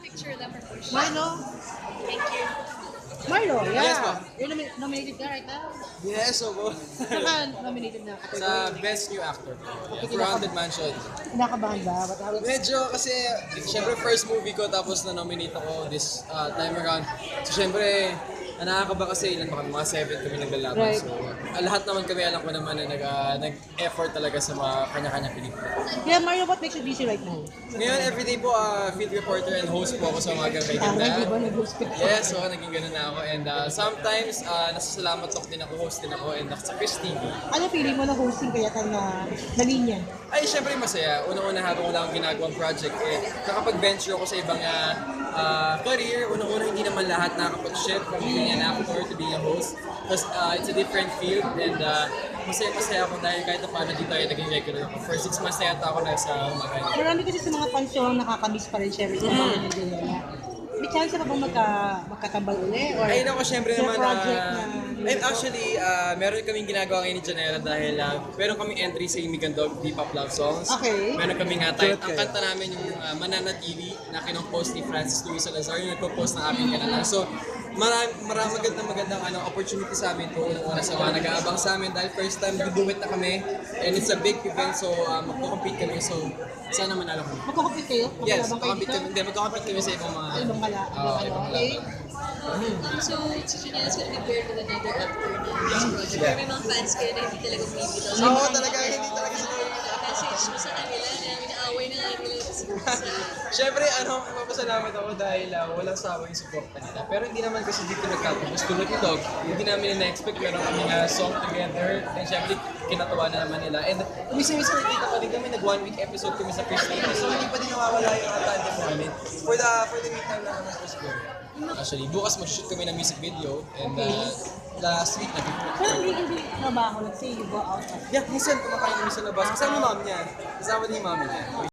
Picture lang for sure. Marlo? Thank you. Marlo, yeah. Yes, ma'am. You're nominated ka right now. Yes, opo. Saan nominated na Sa category? Best New Actor po. Okay, For Haunted Mansion. Kinakabahan ba? Medyo kasi, syempre first movie ko tapos na-nominate ako this time around. So syempre, nakakaba kasi ilan pa kami, mga 7 kami naglalaban. Right. So lahat naman kami alam ko naman na nag-effort talaga sa mga kanya-kanya pelikula. Yeah, Marlo, what makes you busy right now? Ngayon, everyday po, field reporter and host po ako sa mga Nag-iba, ganda. nag-host ka. Yes, so naging ganun na ako. And sometimes, nasasalamat talk din ako, host din ako, and sa Chris TV. Ano feeling mo na hosting kaya ka na linya? Ay, syempre masaya. Unang-una habang wala akong ginagawang project, nakapag-venture ako sa ibang career. Unang-una, hindi naman lahat nakakapag-shift from being an actor to being a host. Because it's a different field, and masaya-masaya ako dahil kahit paano dito ay naging regular ako. For 6 months na yata ako nasa Magaling. Marami kasi sa mga fans yung nakakamiss pa rin syempre sa mga Janela. May chance ka bang magkatambal uli? Or Ayun ako, syempre sa naman, project na... and actually, meron kaming ginagawa ngayon ni Janela dahil meron kaming entry sa Imigan Dog P-Pop Love Songs. Okay. Meron kaming ang kanta namin yung Mananatili na kinong-post ni Francis Luis Salazar, yung nagpo-post ng aming kanala. So, magandang opportunity sa amin to una sa mga nag-aabang sa amin dahil first time duduet na kami and it's a big event, so magko-compete kami, so sana manalo kami. Magkakapit kayo? Yes, Magkakabang kayo magko-compete kami sa ibang mga Ibang ibang okay. So, si Janelle is gonna be paired with another actor na this project. Pero may mga fans kayo na hindi talaga bumibitaw. So, Oo, talaga, hindi talaga sila. message mo sa kanila na inaaway na nga nila sa Siyempre, mapasalamat ako dahil walang sawa yung suporta nila. Pero hindi naman kasi dito nagtatapos. Tulad ni Dog, hindi namin na-expect meron kami song together. And siyempre, kinatawa na naman nila. And umisamis ko kita pa rin kami, nag-1 week episode kami sa Chris TV. So hindi pa din nawawala yung tandem namin. For the meantime na naman po siguro. Actually, bukas mag-shoot kami ng music video. And last week, Pero hindi trabaho, let's say you go out. yeah, minsan kumakain kami sa labas. Kasama mom niya. Kasama din yung mami niya.